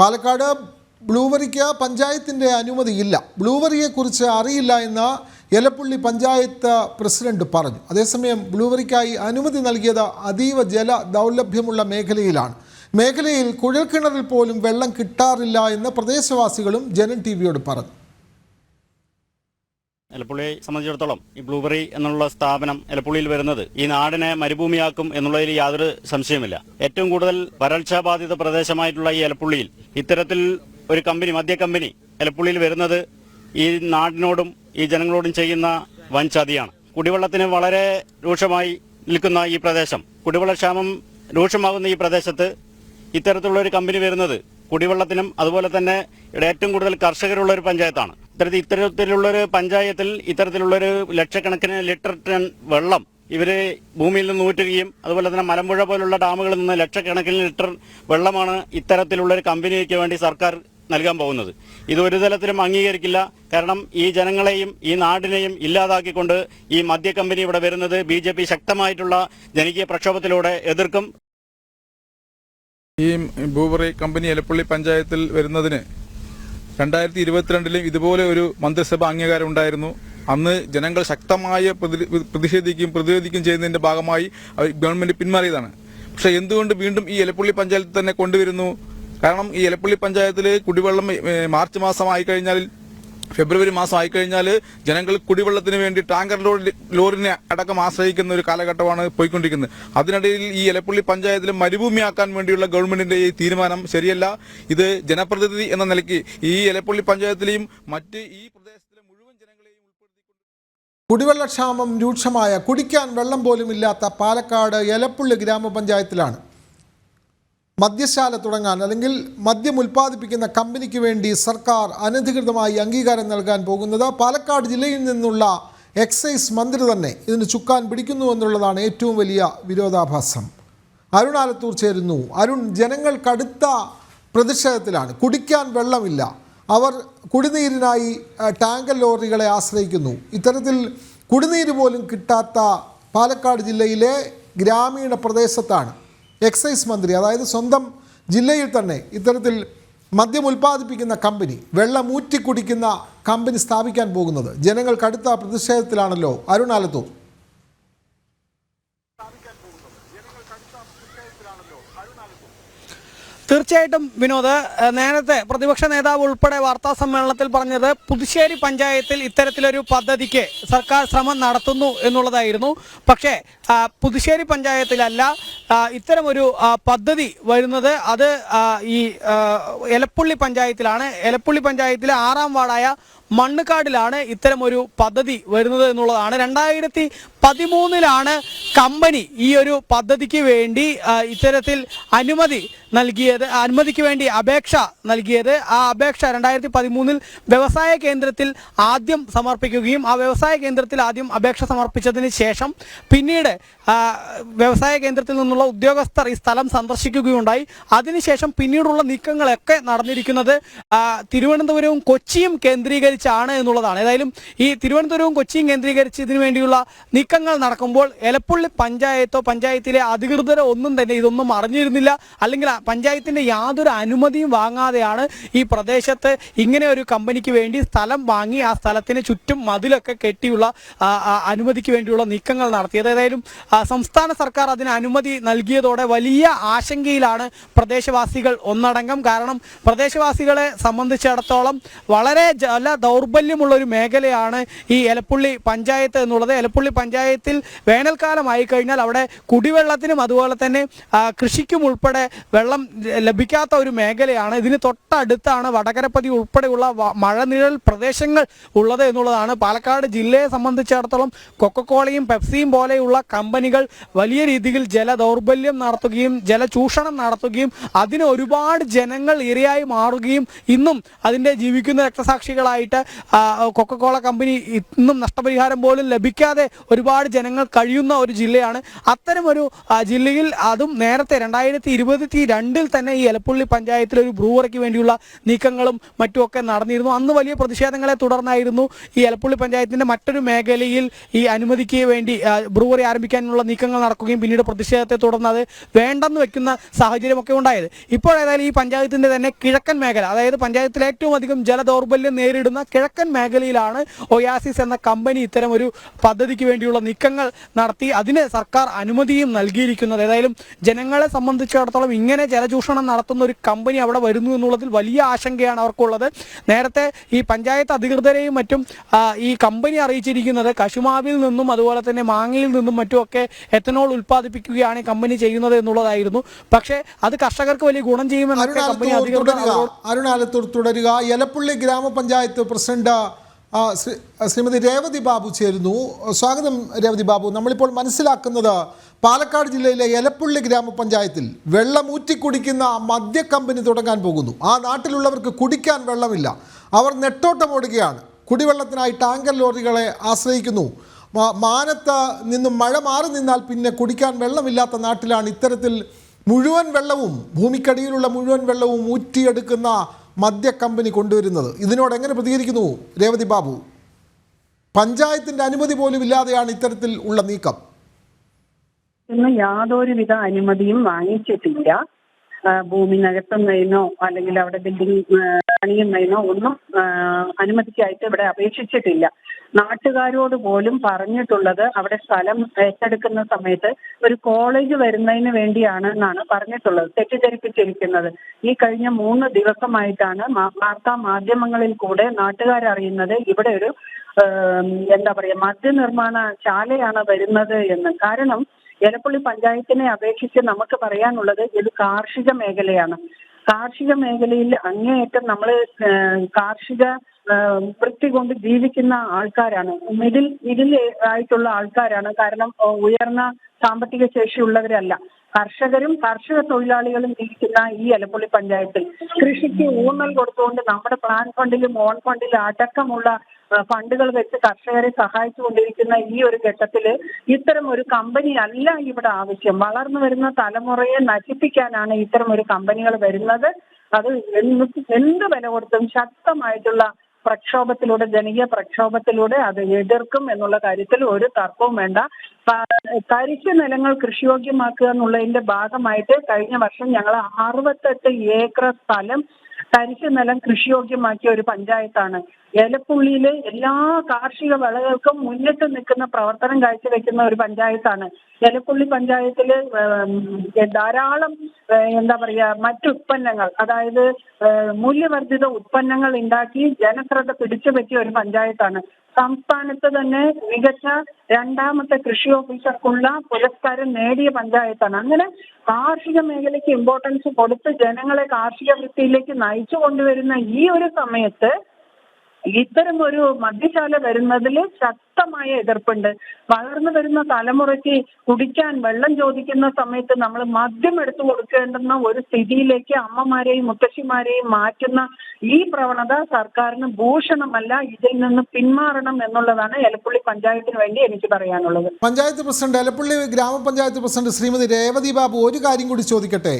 പാലക്കാട് ബ്ലൂവറിക്ക് പഞ്ചായത്തിൻ്റെ അനുമതിയില്ല. ബ്ലൂവറിയെക്കുറിച്ച് അറിയില്ല എന്ന് എലപ്പുള്ളി പഞ്ചായത്ത് പ്രസിഡന്റ് പറഞ്ഞു. അതേസമയം ബ്ലൂവറിക്കായി അനുമതി നൽകിയത് അതീവ ജല ദൗർലഭ്യമുള്ള മേഖലയിലാണ്. മേഖലയിൽ കുഴൽക്കിണറിൽ പോലും വെള്ളം കിട്ടാറില്ല എന്ന് പ്രദേശവാസികളും ജനൻ ടിവിയോട് പറഞ്ഞു. എലപ്പുള്ളിയെ സംബന്ധിച്ചിടത്തോളം ഈ ബ്ലൂബെറി എന്നുള്ള സ്ഥാപനം എലപ്പുള്ളിയിൽ വരുന്നത് ഈ നാടിനെ മരുഭൂമിയാക്കും എന്നുള്ളതിൽ യാതൊരു സംശയമില്ല. ഏറ്റവും കൂടുതൽ വരൾച്ചാ ബാധിത പ്രദേശമായിട്ടുള്ള ഈ എലപ്പുള്ളിയിൽ ഇത്തരത്തിൽ ഒരു കമ്പനി, മദ്യ കമ്പനി എലപ്പുള്ളിയിൽ വരുന്നത് ഈ നാടിനോടും ഈ ജനങ്ങളോടും ചെയ്യുന്ന വൻ ചതിയാണ്. കുടിവെള്ളത്തിന് വളരെ രൂക്ഷമായി നിൽക്കുന്ന ഈ പ്രദേശം, കുടിവെള്ളക്ഷാമം രൂക്ഷമാകുന്ന ഈ പ്രദേശത്ത് ഇത്തരത്തിലുള്ള ഒരു കമ്പനി വരുന്നത് കുടിവെള്ളത്തിനും അതുപോലെ തന്നെ ഇവിടെ ഏറ്റവും കൂടുതൽ കർഷകരുള്ള ഒരു പഞ്ചായത്താണ്. ഇത്തരത്തിലുള്ളൊരു പഞ്ചായത്തിൽ ഇത്തരത്തിലുള്ളൊരു ലക്ഷക്കണക്കിന് ലിറ്റർ ടൺ വെള്ളം ഇവര് ഭൂമിയിൽ നിന്ന് ഊറ്റുകയും അതുപോലെ തന്നെ മലമ്പുഴ പോലുള്ള ഡാമുകളിൽ നിന്ന് ലക്ഷക്കണക്കിന് ലിറ്റർ വെള്ളമാണ് ഇത്തരത്തിലുള്ളൊരു കമ്പനിക്ക് വേണ്ടി സർക്കാർ നൽകാൻ പോകുന്നത്. ഇത് ഒരു തരത്തിലും അംഗീകരിക്കില്ല. കാരണം ഈ ജനങ്ങളെയും ഈ നാടിനെയും ഇല്ലാതാക്കിക്കൊണ്ട് ഈ മദ്യ കമ്പനി ഇവിടെ വരുന്നത് BJP ശക്തമായിട്ടുള്ള ജനകീയ പ്രക്ഷോഭത്തിലൂടെ എതിർക്കും. ഈ ബ്ലൂബെറി കമ്പനി എലപ്പുള്ളി പഞ്ചായത്തിൽ വരുന്നതിന് 2022 ഇതുപോലെ ഒരു മന്ത്രിസഭ അംഗീകാരം ഉണ്ടായിരുന്നു. അന്ന് ജനങ്ങൾ ശക്തമായ പ്രതിഷേധിക്കുകയും ചെയ്യുന്നതിന്റെ ഭാഗമായി ഗവൺമെന്റ് പിന്മാറിയതാണ്. പക്ഷെ എന്തുകൊണ്ട് വീണ്ടും ഈ എലപ്പുള്ളി പഞ്ചായത്തിൽ തന്നെ കൊണ്ടുവരുന്നു? കാരണം ഈ എലപ്പുള്ളി പഞ്ചായത്തിൽ കുടിവെള്ളം മാർച്ച് മാസം ആയിക്കഴിഞ്ഞാൽ, ഫെബ്രുവരി മാസം ആയിക്കഴിഞ്ഞാൽ ജനങ്ങൾ കുടിവെള്ളത്തിന് വേണ്ടി ടാങ്കർ ലോറിനെ അടക്കം ആശ്രയിക്കുന്ന ഒരു കാലഘട്ടമാണ് പോയിക്കൊണ്ടിരിക്കുന്നത്. അതിനിടയിൽ ഈ എലപ്പുള്ളി പഞ്ചായത്തിൽ മരുഭൂമിയാക്കാൻ വേണ്ടിയുള്ള ഗവൺമെന്റിന്റെ ഈ തീരുമാനം ശരിയല്ല. ഇത് ജനപ്രതിനിധി എന്ന നിലയ്ക്ക് ഈ എലപ്പുള്ളി പഞ്ചായത്തിലെയും മറ്റ് ഈ പ്രദേശത്തിലെ മുഴുവൻ ജനങ്ങളെയും ഉൾപ്പെടുത്തിക്കൊണ്ട് കുടിവെള്ളക്ഷാമം രൂക്ഷമായ, കുടിക്കാൻ വെള്ളം പോലും ഇല്ലാത്ത പാലക്കാട് എലപ്പുള്ളി ഗ്രാമപഞ്ചായത്തിലാണ് മദ്യശാല തുടങ്ങാൻ അല്ലെങ്കിൽ മദ്യം ഉൽപ്പാദിപ്പിക്കുന്ന കമ്പനിക്ക് വേണ്ടി സർക്കാർ അനധികൃതമായി അംഗീകാരം നൽകാൻ പോകുന്നത്. പാലക്കാട് ജില്ലയിൽ നിന്നുള്ള എക്സൈസ് മന്ത്രി തന്നെ ഇതിന് ചുക്കാൻ പിടിക്കുന്നു എന്നുള്ളതാണ് ഏറ്റവും വലിയ വിരോധാഭാസം. അരുൺ ആലത്തൂർ ചേരുന്നു. അരുൺ, ജനങ്ങൾ കടുത്ത പ്രതിഷേധത്തിലാണ്. കുടിക്കാൻ വെള്ളമില്ല. അവർ കുടിനീരിനായി ടാങ്കർ ലോറികളെ ആശ്രയിക്കുന്നു. ഇത്തരത്തിൽ കുടിനീര് പോലും കിട്ടാത്ത പാലക്കാട് ജില്ലയിലെ ഗ്രാമീണ പ്രദേശത്താണ് എക്സൈസ് മന്ത്രി, അതായത് സ്വന്തം ജില്ലയിൽ തന്നെ ഇത്തരത്തിൽ മദ്യം ഉൽപ്പാദിപ്പിക്കുന്ന കമ്പനി, വെള്ളം ഊറ്റി കുടിക്കുന്ന കമ്പനി സ്ഥാപിക്കാൻ പോകുന്നത്. ജനങ്ങൾ കടുത്ത പ്രതിഷേധത്തിലാണല്ലോ അരുൺ ആലത്തൂർ. തീർച്ചയായിട്ടും വിനോദ്, നേരത്തെ പ്രതിപക്ഷ നേതാവ് ഉൾപ്പെടെ വാർത്താ സമ്മേളനത്തിൽ പറഞ്ഞത് പുതുശ്ശേരി പഞ്ചായത്തിൽ ഇത്തരത്തിലൊരു പദ്ധതിക്ക് സർക്കാർ ശ്രമം നടത്തുന്നു എന്നുള്ളതായിരുന്നു. പക്ഷേ പുതുശ്ശേരി പഞ്ചായത്തിലല്ല ഇത്തരമൊരു പദ്ധതി വരുന്നത്. അത് ഈ എലപ്പുള്ളി പഞ്ചായത്തിലാണ്. എലപ്പുള്ളി പഞ്ചായത്തിലെ 6ാം വാർഡായ മണ്ണുകാടിലാണ് ഇത്തരമൊരു പദ്ധതി വരുന്നത് എന്നുള്ളതാണ്. 2013 കമ്പനി ഈ ഒരു പദ്ധതിക്ക് വേണ്ടി ഇത്തരത്തിൽ അനുമതിക്ക് വേണ്ടി അപേക്ഷ നൽകിയത്. ആ അപേക്ഷ 2013 വ്യവസായ കേന്ദ്രത്തിൽ ആദ്യം സമർപ്പിക്കുകയും ആ വ്യവസായ കേന്ദ്രത്തിൽ ആദ്യം അപേക്ഷ സമർപ്പിച്ചതിന് ശേഷം പിന്നീട് വ്യവസായ കേന്ദ്രത്തിൽ നിന്നുള്ള ഉദ്യോഗസ്ഥർ ഈ സ്ഥലം സന്ദർശിക്കുകയുണ്ടായി. അതിനുശേഷം പിന്നീടുള്ള നീക്കങ്ങളൊക്കെ നടന്നിരിക്കുന്നത് തിരുവനന്തപുരവും കൊച്ചിയും കേന്ദ്രീകരിച്ചാണ് എന്നുള്ളതാണ്. ഏതായാലും ഈ തിരുവനന്തപുരവും കൊച്ചിയും കേന്ദ്രീകരിച്ച് ഇതിനു വേണ്ടിയുള്ള നീക്കങ്ങൾ നടക്കുമ്പോൾ എലപ്പുള്ളി പഞ്ചായത്തിലെ അധികൃതരോ ഒന്നും തന്നെ ഇതൊന്നും അറിഞ്ഞിരുന്നില്ല. അല്ലെങ്കിൽ പഞ്ചായത്തിന്റെ യാതൊരു അനുമതിയും വാങ്ങാതെയാണ് ഈ പ്രദേശത്ത് ഇങ്ങനെ ഒരു കമ്പനിക്ക് വേണ്ടി സ്ഥലം വാങ്ങി ആ സ്ഥലത്തിന് ചുറ്റും മതിലൊക്കെ കെട്ടിയുള്ള അനുമതിക്ക് വേണ്ടിയുള്ള നീക്കങ്ങൾ നടത്തിയത്. ഏതായാലും സംസ്ഥാന സർക്കാർ അതിന് അനുമതി നൽകിയതോടെ വലിയ ആശങ്കയിലാണ് പ്രദേശവാസികൾ ഒന്നടങ്കം. കാരണം പ്രദേശവാസികളെ സംബന്ധിച്ചിടത്തോളം വളരെ ദൗർബല്യമുള്ള ഒരു മേഖലയാണ് ഈ എലപ്പുള്ളി പഞ്ചായത്ത് എന്നുള്ളത്. എലപ്പുള്ളി പഞ്ചായത്തിൽ വേനൽക്കാലമായി കഴിഞ്ഞാൽ അവിടെ കുടിവെള്ളത്തിനും അതുപോലെ തന്നെ കൃഷിക്കും ഉൾപ്പെടെ വെള്ളം ലഭിക്കാത്ത ഒരു മേഖലയാണ്. ഇതിന് തൊട്ടടുത്താണ് വടകരപ്പതി ഉൾപ്പെടെയുള്ള മഴനിഴൽ പ്രദേശങ്ങൾ ഉള്ളത് എന്നുള്ളതാണ്. പാലക്കാട് ജില്ലയെ സംബന്ധിച്ചിടത്തോളം കൊക്കക്കോളയും പെപ്സിയും പോലെയുള്ള കമ്പനികൾ വലിയ രീതിയിൽ ജല ദൗർബല്യം നടത്തുകയും ജലചൂഷണം നടത്തുകയും അതിന് ഒരുപാട് ജനങ്ങൾ ഇരയായി മാറുകയും ഇന്നും അതിൻ്റെ ജീവിക്കുന്ന രക്തസാക്ഷികളായിട്ട് കൊക്കക്കോള കമ്പനി ഇന്നും നഷ്ടപരിഹാരം പോലും ലഭിക്കാതെ ഒരുപാട് ജനങ്ങൾ കഴിയുന്ന ഒരു ജില്ലയാണ്. അത്തരമൊരു ജില്ലയിൽ അതും നേരത്തെ 2022 തന്നെ ഈ എലപ്പുള്ളി പഞ്ചായത്തിൽ ഒരു ബ്രൂവറിക്ക് വേണ്ടിയുള്ള നീക്കങ്ങളും മറ്റുമൊക്കെ നടന്നിരുന്നു. അന്ന് വലിയ പ്രതിഷേധങ്ങളെ തുടർന്നായിരുന്നു ഈ എലപ്പുള്ളി പഞ്ചായത്തിൻ്റെ മറ്റൊരു മേഖലയിൽ ഈ അനുമതിക്ക് വേണ്ടി ബ്രൂവറി ആരംഭിക്കാനുള്ള നീക്കങ്ങൾ നടക്കുകയും പിന്നീട് പ്രതിഷേധത്തെ തുടർന്ന് അത് വേണ്ടെന്ന് വെക്കുന്ന സാഹചര്യമൊക്കെ ഉണ്ടായത്. ഇപ്പോൾ ഏതായാലും ഈ പഞ്ചായത്തിൻ്റെ തന്നെ കിഴക്കൻ മേഖല, അതായത് പഞ്ചായത്തിൽ ഏറ്റവും അധികം ജലദൗർബല്യം നേരിടുന്ന കിഴക്കൻ മേഖലയിലാണ് ഒയാസിസ് എന്ന കമ്പനി ഇത്തരം ഒരു പദ്ധതിക്ക് വേണ്ടിയുള്ള നീക്കങ്ങൾ നടത്തി അതിന് സർക്കാർ അനുമതിയും നൽകിയിരിക്കുന്നത്. ഏതായാലും ജനങ്ങളെ സംബന്ധിച്ചിടത്തോളം ഇങ്ങനെ ജലചൂഷണം നടത്തുന്ന ഒരു കമ്പനി അവിടെ വരുന്നു എന്നുള്ളതിൽ വലിയ ആശങ്കയാണ് അവർക്കുള്ളത്. നേരത്തെ ഈ പഞ്ചായത്ത് അധികൃതരെയും മറ്റും ഈ കമ്പനി അറിയിച്ചിരിക്കുന്നത് കശുമാവിൽ നിന്നും അതുപോലെ തന്നെ മാങ്ങയിൽ നിന്നും മറ്റുമൊക്കെ എത്തനോൾ ഉൽപ്പാദിപ്പിക്കുകയാണ് ഈ കമ്പനി ചെയ്യുന്നത് എന്നുള്ളതായിരുന്നു. പക്ഷേ അത് കർഷകർക്ക് വലിയ ഗുണം ചെയ്യുമെന്നൊക്കെ കമ്പനി അധികൃതർ അരുണാലത്തൂർ തുടരുക. എലപ്പുള്ളി ഗ്രാമപഞ്ചായത്ത് പ്രസിഡന്റ് ശ്രീമതി രേവതി ബാബു ചേരുന്നു. സ്വാഗതം രേവതി ബാബു. നമ്മളിപ്പോൾ മനസ്സിലാക്കുന്നത് പാലക്കാട് ജില്ലയിലെ എലപ്പുള്ളി ഗ്രാമപഞ്ചായത്തിൽ വെള്ളമൂറ്റി കുടിക്കുന്ന മദ്യ കമ്പനി തുടങ്ങാൻ പോകുന്നു. ആ നാട്ടിലുള്ളവർക്ക് കുടിക്കാൻ വെള്ളമില്ല. അവർ നെട്ടോട്ടമോടുകയാണ്. കുടിവെള്ളത്തിനായി ടാങ്കർ ലോറികളെ ആശ്രയിക്കുന്നു. മാനത്ത് നിന്നും മഴ മാറി നിന്നാൽ പിന്നെ കുടിക്കാൻ വെള്ളമില്ലാത്ത നാട്ടിലാണ് ഇത്തരത്തിൽ മുഴുവൻ വെള്ളവും ഭൂമിക്കടിയിലുള്ള മുഴുവൻ വെള്ളവും ഊറ്റിയെടുക്കുന്ന മദ്യ കമ്പനി കൊണ്ടുവരുന്നത്. ഇതിനോട് എങ്ങനെ പ്രതികരിക്കുന്നു രേവതി ബാബു? പഞ്ചായത്തിന്റെ അനുമതി പോലും ഇല്ലാതെയാണ് ഇത്തരത്തിൽ ഉള്ള നീക്കം. ഇന്ന് യാതൊരുവിധ അനുമതിയും വാങ്ങിച്ചിട്ടില്ല. ഭൂമി നികത്തുന്നതിനോ അല്ലെങ്കിൽ അവിടെ ബിൽഡിംഗ് പണിയുന്നതിനോ ഒന്നും അനുമതിക്കായിട്ട് ഇവിടെ അപേക്ഷിച്ചിട്ടില്ല. നാട്ടുകാരോട് പോലും പറഞ്ഞിട്ടുള്ളത് അവിടെ സ്ഥലം ഏറ്റെടുക്കുന്ന സമയത്ത് ഒരു കോളേജ് വരുന്നതിന് വേണ്ടിയാണ് എന്നാണ് പറഞ്ഞിട്ടുള്ളത്, തെറ്റിദ്ധരിപ്പിച്ചിരിക്കുന്നത്. ഈ കഴിഞ്ഞ 3 ദിവസമായിട്ടാണ് വാർത്താ മാധ്യമങ്ങളിൽ കൂടെ നാട്ടുകാരറിയുന്നത് ഇവിടെ ഒരു മദ്യനിർമ്മാണ ശാലയാണ് വരുന്നത് എന്ന്. കാരണം എലപ്പുള്ളി പഞ്ചായത്തിനെ അപേക്ഷിച്ച് നമുക്ക് പറയാനുള്ളത് ഇത് കാർഷിക മേഖലയാണ്. കാർഷിക മേഖലയിൽ അങ്ങേയറ്റം നമ്മൾ കാർഷിക വൃത്തി കൊണ്ട് ജീവിക്കുന്ന ആൾക്കാരാണ്, മിഡിൽ ആയിട്ടുള്ള ആൾക്കാരാണ്. കാരണം ഉയർന്ന സാമ്പത്തിക ശേഷിയുള്ളവരല്ല. കർഷകരും കർഷക തൊഴിലാളികളും ജീവിക്കുന്ന ഈ എലപ്പുള്ളി പഞ്ചായത്തിൽ കൃഷിക്ക് ഊന്നൽ കൊടുത്തുകൊണ്ട് നമ്മുടെ പ്ലാൻ ഫണ്ടിലും ഓൺ ഫണ്ടിലും അടക്കമുള്ള ഫണ്ടുകൾ വെച്ച് കർഷകരെ സഹായിച്ചുകൊണ്ടിരിക്കുന്ന ഈ ഒരു ഘട്ടത്തില് ഇത്തരം ഒരു കമ്പനി അല്ല ഇവിടെ ആവശ്യം. വളർന്നു വരുന്ന തലമുറയെ നശിപ്പിക്കാനാണ് ഇത്തരം ഒരു കമ്പനികൾ വരുന്നത്. അത് എന്ത് വില കൊടുത്തും ശക്തമായിട്ടുള്ള പ്രക്ഷോഭത്തിലൂടെ, ജനകീയ പ്രക്ഷോഭത്തിലൂടെ അത് എതിർക്കും എന്നുള്ള കാര്യത്തിൽ ഒരു തർക്കവും വേണ്ട. തരിശു നിലങ്ങൾ കൃഷിയോഗ്യമാക്കുക എന്നുള്ളതിന്റെ ഭാഗമായിട്ട് കഴിഞ്ഞ വർഷം ഞങ്ങൾ 68 ഏക്കർ സ്ഥലം തരിശു നിലം കൃഷിയോഗ്യമാക്കിയ ഒരു പഞ്ചായത്താണ്. എലപ്പുള്ളിയിലെ എല്ലാ കാർഷിക വിളകൾക്കും മുന്നിട്ട് നിൽക്കുന്ന പ്രവർത്തനം കാഴ്ചവെക്കുന്ന ഒരു പഞ്ചായത്താണ്. എലപ്പുള്ളി പഞ്ചായത്തില് ധാരാളം മറ്റുത്പന്നങ്ങൾ, അതായത് മൂല്യവർദ്ധിത ഉത്പന്നങ്ങൾ ഉണ്ടാക്കി ജനശ്രദ്ധ പിടിച്ചു പറ്റിയ ഒരു പഞ്ചായത്താണ്. സംസ്ഥാനത്ത് തന്നെ മികച്ച 2ാമത്തെ കൃഷി ഓഫീസർക്കുള്ള പുരസ്കാരം നേടിയ പഞ്ചായത്താണ്. അങ്ങനെ കാർഷിക മേഖലയ്ക്ക് ഇമ്പോർട്ടൻസ് കൊടുത്ത് ജനങ്ങളെ കാർഷിക വൃത്തിയിലേക്ക് നയിച്ചു കൊണ്ടുവരുന്ന ഈ ഒരു സമയത്ത് ഇത്തരം ഒരു മദ്യശാല വരുന്നതിൽ ശക്തമായ എതിർപ്പുണ്ട്. വളർന്നു വരുന്ന തലമുറയ്ക്ക് കുടിക്കാൻ വെള്ളം ചോദിക്കുന്ന സമയത്ത് നമ്മൾ മദ്യം എടുത്തു കൊടുക്കേണ്ടുന്ന ഒരു സ്ഥിതിയിലേക്ക് അമ്മമാരെയും മുത്തശ്ശിമാരെയും മാറ്റുന്ന ഈ പ്രവണത സർക്കാരിന് ഭൂഷണമല്ല. ഇതിൽ നിന്ന് പിന്മാറണം എന്നുള്ളതാണ് എലപ്പുള്ളി പഞ്ചായത്തിന് വേണ്ടി എനിക്ക് പറയാനുള്ളത്. പഞ്ചായത്ത് പ്രസിഡന്റ്, എലപ്പുള്ളി ഗ്രാമപഞ്ചായത്ത് പ്രസിഡന്റ് ശ്രീമതി രേവതി ബാബു, ഒരു കാര്യം കൂടി ചോദിക്കട്ടെ.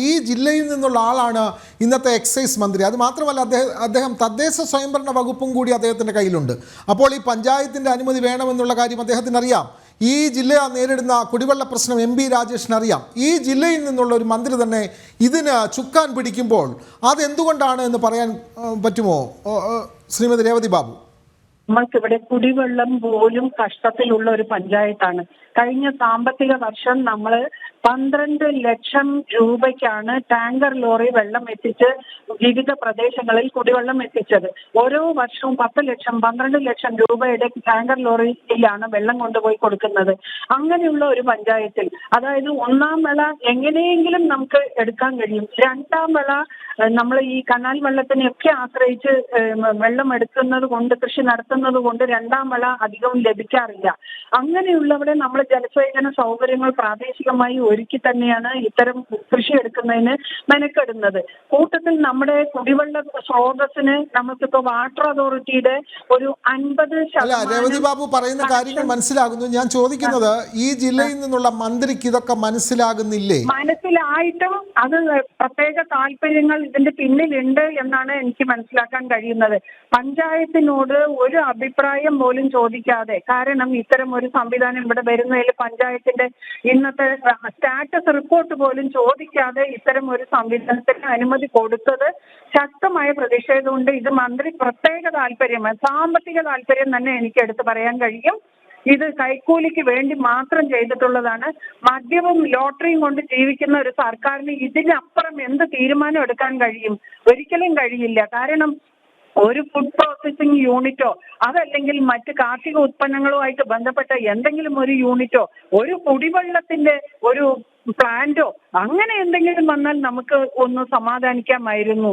ഈ ജില്ലയിൽ നിന്നുള്ള ആളാണ് ഇന്നത്തെ എക്സൈസ് മന്ത്രി. അത് മാത്രമല്ല അദ്ദേഹം തദ്ദേശ സ്വയംഭരണ വകുപ്പും കൂടി അദ്ദേഹത്തിന്റെ കയ്യിലുണ്ട്. അപ്പോൾ ഈ പഞ്ചായത്തിന്റെ അനുമതി വേണമെന്നുള്ള കാര്യം അദ്ദേഹത്തിന് അറിയാം. ഈ ജില്ല നേരിടുന്ന കുടിവെള്ള പ്രശ്നം MP രാജേഷിന് അറിയാം. ഈ ജില്ലയിൽ നിന്നുള്ള ഒരു മന്ത്രി തന്നെ ഇതിന് ചുക്കാൻ പിടിക്കുമ്പോൾ അതെന്തുകൊണ്ടാണ് എന്ന് പറയാൻ പറ്റുമോ ശ്രീമതി രേവതി ബാബു? നമ്മൾക്കിവിടെ കുടിവെള്ളം പോലും കഷ്ടത്തിലുള്ള ഒരു പഞ്ചായത്താണ്. കഴിഞ്ഞ സാമ്പത്തിക വർഷം നമ്മൾ 12 ലക്ഷം രൂപയ്ക്കാണ് ടാങ്കർ ലോറി വെള്ളം എത്തിച്ച് വിവിധ പ്രദേശങ്ങളിൽ കുടിവെള്ളം എത്തിച്ചത്. ഓരോ വർഷവും 10 ലക്ഷം 12 ലക്ഷം രൂപയുടെ ടാങ്കർ ലോറിയിലാണ് വെള്ളം കൊണ്ടുപോയി കൊടുക്കുന്നത്. അങ്ങനെയുള്ള ഒരു പഞ്ചായത്തിൽ, അതായത് 1ാം വിള എങ്ങനെയെങ്കിലും നമുക്ക് എടുക്കാൻ കഴിയും. 2ാം വിള നമ്മൾ ഈ കനാൽ വെള്ളത്തിനെയൊക്കെ ആശ്രയിച്ച് വെള്ളം എടുക്കുന്നത് കൊണ്ട്, കൃഷി നടത്തുന്നത് കൊണ്ട് 2ാം വിള അധികവും ലഭിക്കാറില്ല. അങ്ങനെയുള്ളവിടെ നമ്മൾ ജലസേചന സൗകര്യങ്ങൾ പ്രാദേശികമായി ഒരുക്കി തന്നെയാണ് ഇത്തരം കൃഷി എടുക്കുന്നതിന് മെനക്കെടുന്നത്. കൂട്ടത്തിൽ നമ്മുടെ കുടിവെള്ള സ്രോതസ്സിന് നമുക്കിപ്പോ വാട്ടർ അതോറിറ്റിയുടെ ഒരു 50%. രേവതി ബാബു പറയുന്ന കാര്യങ്ങൾ മനസ്സിലാകുന്നു. ഞാൻ ചോദിക്കുന്നത്, ഈ ജില്ലയിൽ നിന്നുള്ള മന്ത്രിക്ക് ഇതൊക്കെ മനസ്സിലാകുന്നില്ലേ? മനസ്സിലായിട്ടും അത് പ്രത്യേക താല്പര്യങ്ങൾ ഇതിന്റെ പിന്നിലുണ്ട് എന്നാണ് എനിക്ക് മനസ്സിലാക്കാൻ കഴിയുന്നത്. പഞ്ചായത്തിനോട് ഒരു അഭിപ്രായം പോലും ചോദിക്കാതെ, കാരണം ഇത്തരം ഒരു സംവിധാനം ഇവിടെ വരുന്നതിൽ പഞ്ചായത്തിന്റെ ഇന്നത്തെ സ്റ്റാറ്റസ് റിപ്പോർട്ട് പോലും ചോദിക്കാതെ ഇത്തരം ഒരു സംവിധാനത്തിന് അനുമതി കൊടുത്തത് ശക്തമായ പ്രതിഷേധമുണ്ട്. ഇത് മന്ത്രി പ്രത്യേക താല്പര്യം, സാമ്പത്തിക താല്പര്യം തന്നെ എനിക്ക് എടുത്തു പറയാൻ കഴിയും. ഇത് കൈക്കൂലിക്ക് വേണ്ടി മാത്രം ചെയ്തിട്ടുള്ളതാണ്. മദ്യവും ലോട്ടറിയും കൊണ്ട് ജീവിക്കുന്ന ഒരു സർക്കാരിന് ഇതിനപ്പുറം എന്ത് തീരുമാനം എടുക്കാൻ കഴിയും? ഒരിക്കലും കഴിയില്ല. കാരണം ഒരു ഫുഡ് പ്രോസസ്സിംഗ് യൂണിറ്റോ അതല്ലെങ്കിൽ മറ്റ് കാർഷിക ഉത്പന്നങ്ങളുമായിട്ട് ബന്ധപ്പെട്ട എന്തെങ്കിലും ഒരു യൂണിറ്റോ ഒരു കുടിവെള്ളത്തിന്റെ ഒരു പ്ലാന്റോ അങ്ങനെ എന്തെങ്കിലും വന്നാൽ നമുക്ക് ഒന്ന് സമാധാനിക്കാമായിരുന്നു.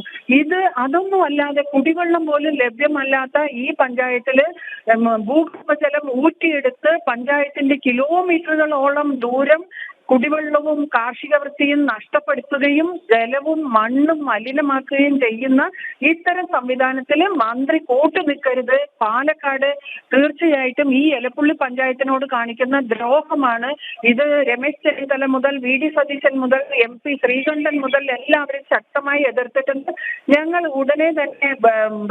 അതൊന്നും അല്ലാതെ കുടിവെള്ളം പോലും ലഭ്യമല്ലാത്ത ഈ പഞ്ചായത്തില് ഭൂഗർഭജലം ഊറ്റിയെടുത്ത് പഞ്ചായത്തിന്റെ കിലോമീറ്ററുകളോളം ദൂരം കുടിവെള്ളവും കാർഷിക വൃത്തിയും നഷ്ടപ്പെടുത്തുകയും ജലവും മണ്ണും മലിനമാക്കുകയും ചെയ്യുന്ന ഇത്തരം സംവിധാനത്തിൽ മന്ത്രി കൂട്ടുനിൽക്കരുത്. പാലക്കാട് തീർച്ചയായിട്ടും ഈ എലപ്പുള്ളി പഞ്ചായത്തിനോട് കാണിക്കുന്ന ദ്രോഹമാണ്. ഇത് രമേശ് ചെന്നിത്തല മുതൽ വി.ഡി. സതീശൻ മുതൽ MP ശ്രീകണ്ഠൻ മുതൽ എല്ലാവരും ശക്തമായി എതിർത്തിട്ടുണ്ട്. ഞങ്ങൾ ഉടനെ തന്നെ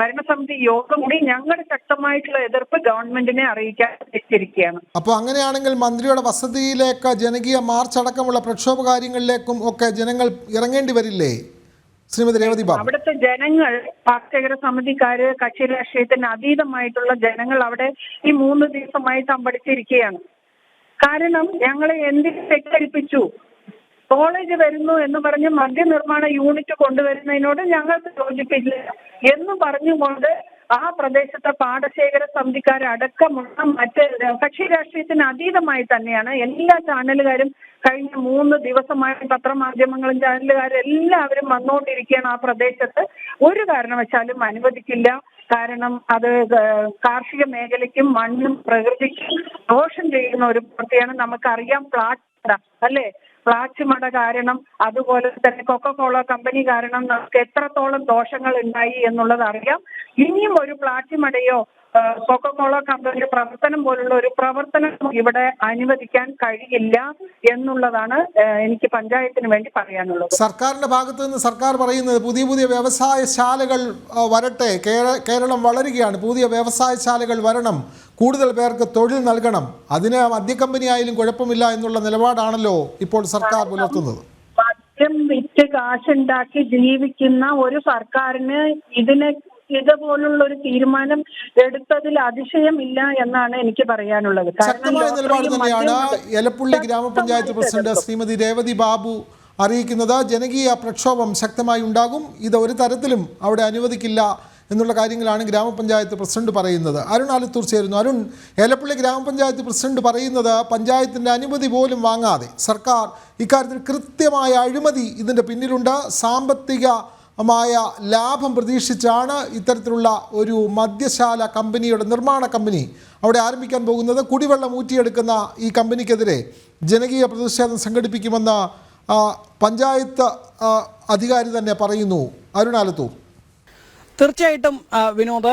ഭരണസമിതി യോഗം കൂടി ഞങ്ങളുടെ ശക്തമായിട്ടുള്ള എതിർപ്പ് ഗവൺമെന്റിനെ അറിയിക്കാൻ വെച്ചിരിക്കുകയാണ്. അപ്പോൾ അങ്ങനെയാണെങ്കിൽ മന്ത്രിയുടെ വസതിയിലേക്ക് ജനകീയ മാർച്ച് അടക്കമുള്ള പ്രക്ഷോഭ കാര്യങ്ങളിലേക്കും ഒക്കെ ജനങ്ങൾ ഇറങ്ങേണ്ടി വരില്ലേ ശ്രീമതി രേവതി ബാബു? അവിടുത്തെ ജനങ്ങൾ, പാർട്ടികര സമിതിക്കാര്, കക്ഷി രാഷ്ട്രീയത്തിന് അതീതമായിട്ടുള്ള ജനങ്ങൾ അവിടെ ഈ 3 ദിവസമായി തമ്പടിച്ചിരിക്കുകയാണ്. കാരണം ഞങ്ങളെ എന്തിന് തെറ്റിദ്ധരിപ്പിച്ചു? കോളേജ് വരുന്നു എന്ന് പറഞ്ഞ് മദ്യനിർമ്മാണ യൂണിറ്റ് കൊണ്ടുവരുന്നതിനോട് ഞങ്ങൾക്ക് യോജിപ്പില്ല എന്ന് പറഞ്ഞുകൊണ്ട് ആ പ്രദേശത്തെ പാടശേഖര സമിതിക്കാരടക്കമുള്ള മറ്റ് കക്ഷി രാഷ്ട്രീയത്തിന് അതീതമായി തന്നെയാണ് എല്ലാ ചാനലുകാരും കഴിഞ്ഞ 3 ദിവസമായി പത്രമാധ്യമങ്ങളും ചാനലുകാരും എല്ലാവരും വന്നുകൊണ്ടിരിക്കുകയാണ്. ആ പ്രദേശത്ത് ഒരു കാരണവശാലും അനുവദിക്കില്ല. കാരണം അത് കാർഷിക മേഖലയ്ക്കും മണ്ണും പ്രകൃതിക്കും ദോഷം ചെയ്യുന്ന ഒരു പ്രവൃത്തിയാണ്. നമുക്കറിയാം അല്ലേ, പ്ലാച്ചിമട കാരണം, അതുപോലെ തന്നെ കൊക്കക്കോള കമ്പനി കാരണം നമുക്ക് എത്രത്തോളം ദോഷങ്ങൾ ഉണ്ടായി എന്നുള്ളത് അറിയാം. ഇനിയും ഒരു പ്ലാച്ചിമടയോ കൊക്കക്കോള കമ്പനിയുടെ പ്രവർത്തനം പോലുള്ള ഒരു പ്രവർത്തനം ഇവിടെ അനുവദിക്കാൻ കഴിയില്ല എന്നുള്ളതാണ് എനിക്ക് പഞ്ചായത്തിന് വേണ്ടി പറയാനുള്ളത്. സർക്കാരിന്റെ ഭാഗത്തു നിന്ന് സർക്കാർ പറയുന്നത് പുതിയ പുതിയ വ്യവസായശാലകൾ വരട്ടെ, കേരളം വളരുകയാണ്, പുതിയ വ്യവസായശാലകൾ വരണം, കൂടുതൽ പേർക്ക് തൊഴിൽ നൽകണം, അതിന് മദ്യക്കമ്പനി ആയാലും കുഴപ്പമില്ല എന്നുള്ള നിലപാടാണല്ലോ ഇപ്പോൾ സർക്കാർ പുലർത്തുന്നത്. മദ്യം വിറ്റ് കാശുണ്ടാക്കി ജീവിക്കുന്ന ഒരു സർക്കാരിന് ഇതുപോലുള്ള ഒരു തീരുമാനം എടുത്തതിൽ അതിശയമില്ല എന്നാണ് എനിക്ക് പറയാനുള്ളത്. ശക്തമായ നിലപാട് തന്നെയാണ് എലപ്പുള്ളി ഗ്രാമപഞ്ചായത്ത് പ്രസിഡന്റ് ശ്രീമതി രേവതി ബാബു അറിയിക്കുന്നത്. ജനകീയ പ്രക്ഷോഭം ശക്തമായി ഉണ്ടാകും, ഇത് ഒരു തരത്തിലും അവിടെ അനുവദിക്കില്ല എന്നുള്ള കാര്യങ്ങളാണ് ഗ്രാമപഞ്ചായത്ത് പ്രസിഡന്റ് പറയുന്നത്. അരുൺ ആലത്തൂർ ചേരുന്നു. അരുൺ, എലപ്പുള്ളി ഗ്രാമപഞ്ചായത്ത് പ്രസിഡന്റ് പറയുന്നത് പഞ്ചായത്തിൻ്റെ അനുമതി പോലും വാങ്ങാതെ സർക്കാർ ഇക്കാര്യത്തിൽ കൃത്യമായ അഴിമതി ഇതിൻ്റെ പിന്നിലുണ്ട്, സാമ്പത്തികമായ ലാഭം പ്രതീക്ഷിച്ചാണ് ഇത്തരത്തിലുള്ള ഒരു മദ്യശാല കമ്പനിയുടെ നിർമ്മാണ കമ്പനി അവിടെ ആരംഭിക്കാൻ പോകുന്നത്. കുടിവെള്ളം ഊറ്റിയെടുക്കുന്ന ഈ കമ്പനിക്കെതിരെ ജനകീയ പ്രതിഷേധം സംഘടിപ്പിക്കുമെന്ന് പഞ്ചായത്ത് അധികാരി തന്നെ പറയുന്നു. അരുൺ ആലത്തൂർ. തീർച്ചയായിട്ടും വിനോദ്,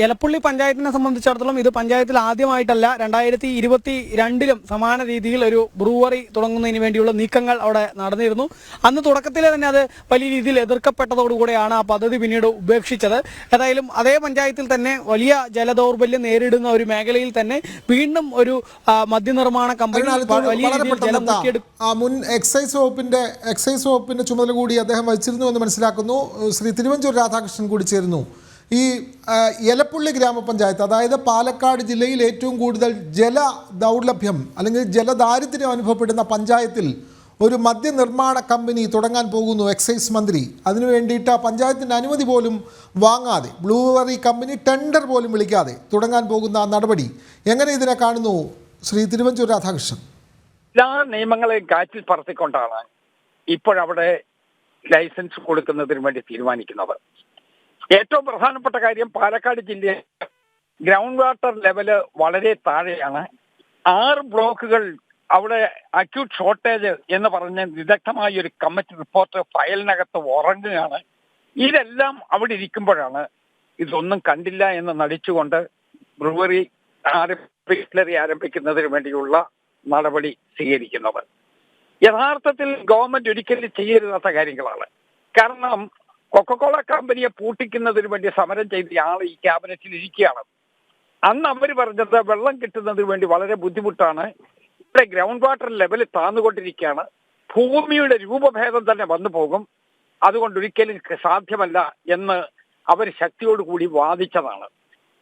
എലപ്പുള്ളി പഞ്ചായത്തിനെ സംബന്ധിച്ചിടത്തോളം ഇത് പഞ്ചായത്തിൽ ആദ്യമായിട്ടല്ല. 2022 സമാന രീതിയിൽ ഒരു ബ്രൂവറി തുടങ്ങുന്നതിന് വേണ്ടിയുള്ള നീക്കങ്ങൾ അവിടെ നടന്നിരുന്നു. അന്ന് തുടക്കത്തിലെ തന്നെ അത് വലിയ രീതിയിൽ എതിർക്കപ്പെട്ടതോടുകൂടെയാണ് ആ പദ്ധതി പിന്നീട് ഉപേക്ഷിച്ചത്. ഏതായാലും അതേ പഞ്ചായത്തിൽ തന്നെ വലിയ ജലദൗർബല്യം നേരിടുന്ന ഒരു മേഖലയിൽ തന്നെ വീണ്ടും ഒരു മദ്യനിർമ്മാണ കമ്പനി വലിയ രീതിയിൽ ജലം മുൻ എക്സൈസ് വകുപ്പിന്റെ ചുമതല കൂടി അദ്ദേഹം വഹിച്ചിരുന്നു എന്ന് മനസ്സിലാക്കുന്നു. ശ്രീ തിരുവഞ്ചൂർ രാധാകൃഷ്ണൻ കൂടി ചേരുന്നു. ഈ എലപ്പുള്ളി ഗ്രാമപഞ്ചായത്ത്, അതായത് പാലക്കാട് ജില്ലയിൽ ഏറ്റവും കൂടുതൽ ജല ദൗർലഭ്യം അല്ലെങ്കിൽ ജലദാരിദ്ര്യം അനുഭവപ്പെടുന്ന പഞ്ചായത്തിൽ ഒരു മദ്യനിർമ്മാണ കമ്പനി തുടങ്ങാൻ പോകുന്നു എക്സൈസ് മന്ത്രി. അതിനു വേണ്ടിയിട്ട് പഞ്ചായത്തിൻ്റെ അനുമതി പോലും വാങ്ങാതെ, ബ്ലൂവറി കമ്പനി ടെൻഡർ പോലും വിളിക്കാതെ തുടങ്ങാൻ പോകുന്ന നടപടി എങ്ങനെ ഇതിനെ കാണുന്നു ശ്രീ തിരുവഞ്ചൂർ രാധാകൃഷ്ണൻ? എല്ലാ നിയമങ്ങളെയും കാറ്റിൽ പറത്തിക്കൊണ്ടാണ് ഇപ്പോഴവിടെ ലൈസൻസ് കൊടുക്കുന്നതിന് വേണ്ടി തീരുമാനിക്കുന്നത്. ഏറ്റവും പ്രധാനപ്പെട്ട കാര്യം, പാലക്കാട് ജില്ലയിൽ ഗ്രൗണ്ട് വാട്ടർ ലെവല് വളരെ താഴെയാണ്. 6 ബ്ലോക്കുകൾ അവിടെ അക്യൂട്ട് ഷോർട്ടേജ് എന്ന് പറഞ്ഞ വിദഗ്ധമായ ഒരു കമ്മിറ്റി റിപ്പോർട്ട് ഫയലിനകത്ത് ഉറങ്ങുകയാണ്. ഇതെല്ലാം അവിടെ ഇരിക്കുമ്പോഴാണ് ഇതൊന്നും കണ്ടില്ല എന്ന് നടിച്ചുകൊണ്ട് ബ്രൂവറി ആരംഭിക്കുന്നതിന് വേണ്ടിയുള്ള നടപടി സ്വീകരിക്കുന്നത്. യഥാർത്ഥത്തിൽ ഗവൺമെന്റ് ഒരിക്കലും ചെയ്യരുതാത്ത കാര്യങ്ങളാണ്. കാരണം കൊക്കക്കോള കമ്പനിയെ പൂട്ടിക്കുന്നതിന് വേണ്ടി സമരം ചെയ്ത ആൾ ഈ ക്യാബിനറ്റിൽ ഇരിക്കുകയാണ്. അന്ന് അവർ പറഞ്ഞത് വെള്ളം കിട്ടുന്നതിന് വേണ്ടി വളരെ ബുദ്ധിമുട്ടാണ്, ഇവിടെ ഗ്രൗണ്ട് വാട്ടർ ലെവൽ താന്നുകൊണ്ടിരിക്കുകയാണ്, ഭൂമിയുടെ രൂപഭേദം തന്നെ വന്നു പോകും, അതുകൊണ്ട് ഒരിക്കലും സാധ്യമല്ല എന്ന് അവർ ശക്തിയോടുകൂടി വാദിച്ചതാണ്.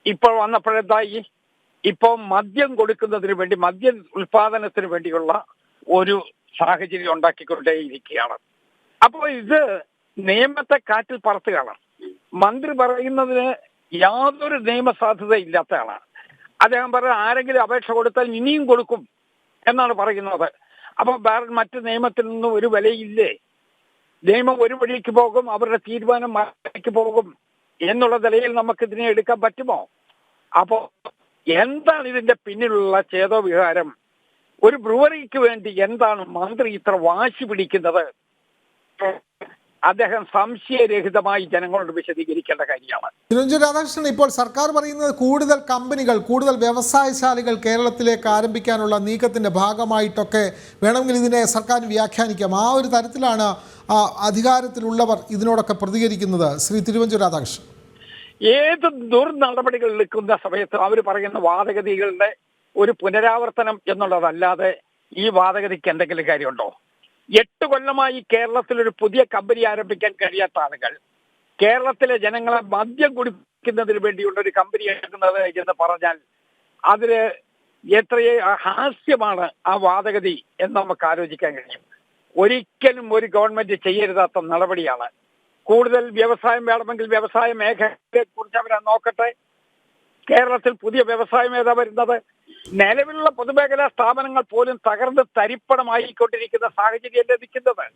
ഇപ്പോൾ വന്നപ്പോഴെന്തായി? ഇപ്പോൾ മദ്യം കൊടുക്കുന്നതിന് വേണ്ടി, മദ്യം ഉൽപാദനത്തിന് വേണ്ടിയുള്ള ഒരു സാഹചര്യം ഉണ്ടാക്കിക്കൊണ്ടേയിരിക്കുകയാണ്. അപ്പോൾ ഇത് നിയമത്തെ കാറ്റിൽ പറത്തുകയാണ്. മന്ത്രി പറയുന്നതിന് യാതൊരു നിയമസാധുത ഇല്ലാത്തതാണ്. അദ്ദേഹം പറഞ്ഞ ആരെങ്കിലും അപേക്ഷ കൊടുത്താൽ ഇനിയും കൊടുക്കും എന്നാണ് പറയുന്നത്. അപ്പോൾ മറ്റ് നിയമത്തിൽ നിന്നും ഒരു വിലയില്ലേ? നിയമം ഒരു വഴിക്ക് പോകും, അവരുടെ തീരുമാനം മറ്റേക്ക് പോകും എന്നുള്ള നിലയിൽ നമുക്ക് ഇതിനെ എടുക്കാൻ പറ്റുമോ? അപ്പോൾ എന്താണ് ഇതിന്റെ പിന്നിലുള്ള ചേതോവികാരം? ഒരു ബ്രൂവറിക്ക് വേണ്ടി എന്താണ് മന്ത്രി ഇത്ര വാശി പിടിക്കുന്നത്? അദ്ദേഹം സംശയരഹിതമായി ജനങ്ങളോട് വിശദീകരിക്കേണ്ട കാര്യമാണ്. തിരുവഞ്ചൂർ രാധാകൃഷ്ണൻ, ഇപ്പോൾ സർക്കാർ പറയുന്നത് കൂടുതൽ കമ്പനികൾ, കൂടുതൽ വ്യവസായശാലകൾ കേരളത്തിലേക്ക് ആരംഭിക്കാനുള്ള നീക്കത്തിന്റെ ഭാഗമായിട്ടൊക്കെ വേണമെങ്കിൽ ഇതിനെ സർക്കാർ വ്യാഖ്യാനിക്കാം. ആ ഒരു തരത്തിലാണ് അധികാരത്തിലുള്ളവർ ഇതിനോടൊക്കെ പ്രതികരിക്കുന്നത്. ശ്രീ തിരുവഞ്ചൂർ രാധാകൃഷ്ണൻ, ഏത് ദുർനടപടികൾ എടുക്കുന്ന സമയത്ത് അവർ പറയുന്ന വാദഗതികളുടെ ഒരു പുനരാവർത്തനം എന്നുള്ളതല്ലാതെ ഈ വാദഗതിക്ക് എന്തെങ്കിലും കാര്യമുണ്ടോ? 8 കൊല്ലമായി കേരളത്തിൽ ഒരു പുതിയ കമ്പനി ആരംഭിക്കാൻ കഴിയാത്ത ആളുകൾ കേരളത്തിലെ ജനങ്ങളെ മദ്യം കുടിപ്പിക്കുന്നതിന് വേണ്ടിയുള്ള ഒരു കമ്പനി എടുക്കുന്നത് എന്ന് പറഞ്ഞാൽ അതില് എത്രയേ ഹാസ്യമാണ് ആ വാദഗതി എന്ന് നമുക്ക് ആലോചിക്കാൻ കഴിയും. ഒരിക്കലും ഒരു ഗവൺമെന്റ് ചെയ്യരുതാത്ത നടപടിയാണ്. കൂടുതൽ വ്യവസായം വേണമെങ്കിൽ വ്യവസായ മേഖലയെ കുറിച്ച് അവരെ നോക്കട്ടെ. കേരളത്തിൽ പുതിയ വ്യവസായം ഏതാ വരുന്നത്? നിലവിലുള്ള പൊതുമേഖലാ സ്ഥാപനങ്ങൾ പോലും തകർന്ന് തരിപ്പണമായിക്കൊണ്ടിരിക്കുന്ന സാഹചര്യം ലഭിക്കുന്നത്.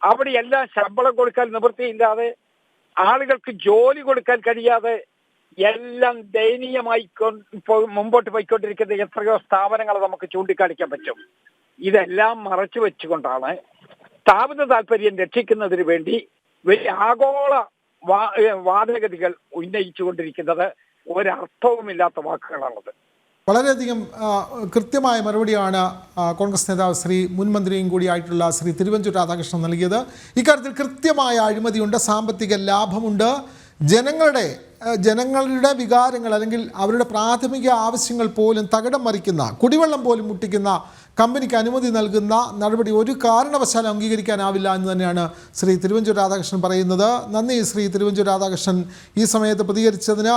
അവിടെയെല്ലാം ശമ്പളം കൊടുക്കാൻ നിവൃത്തിയില്ലാതെ, ആളുകൾക്ക് ജോലി കൊടുക്കാൻ കഴിയാതെ എല്ലാം ദയനീയമായി മുമ്പോട്ട് പോയിക്കൊണ്ടിരിക്കുന്ന എത്രയോ സ്ഥാപനങ്ങൾ നമുക്ക് ചൂണ്ടിക്കാണിക്കാൻ പറ്റും. ഇതെല്ലാം മറച്ചു വെച്ചുകൊണ്ടാണ് സ്ഥാപിത താല്പര്യം രക്ഷിക്കുന്നതിന് വേണ്ടി വലിയ ആഗോള വാദഗതികൾ ഉന്നയിച്ചുകൊണ്ടിരിക്കുന്നത്. ഒരർത്ഥവുമില്ലാത്ത വാക്കുകളാണത്. വളരെയധികം കൃത്യമായ മറുപടിയാണ് കോൺഗ്രസ് നേതാവ് ശ്രീ മുൻ മന്ത്രിയും കൂടിയായിട്ടുള്ള ശ്രീ തിരുവഞ്ചൂർ രാധാകൃഷ്ണൻ നൽകിയത്. ഇക്കാര്യത്തിൽ കൃത്യമായ അഴിമതിയുണ്ട്, സാമ്പത്തിക ലാഭമുണ്ട്, ജനങ്ങളുടെ വികാരങ്ങൾ അല്ലെങ്കിൽ അവരുടെ പ്രാഥമിക ആവശ്യങ്ങൾ പോലും തകിടം മറിക്കുന്ന, കുടിവെള്ളം പോലും മുട്ടിക്കുന്ന കമ്പനിക്ക് അനുമതി നൽകുന്ന നടപടി ഒരു കാരണവശാലും അംഗീകരിക്കാനാവില്ല എന്ന് തന്നെയാണ് ശ്രീ തിരുവഞ്ചൂർ രാധാകൃഷ്ണൻ പറയുന്നത്. നന്ദി ശ്രീ തിരുവഞ്ചൂർ രാധാകൃഷ്ണൻ ഈ സമയത്ത് പ്രതികരിച്ചതിന്.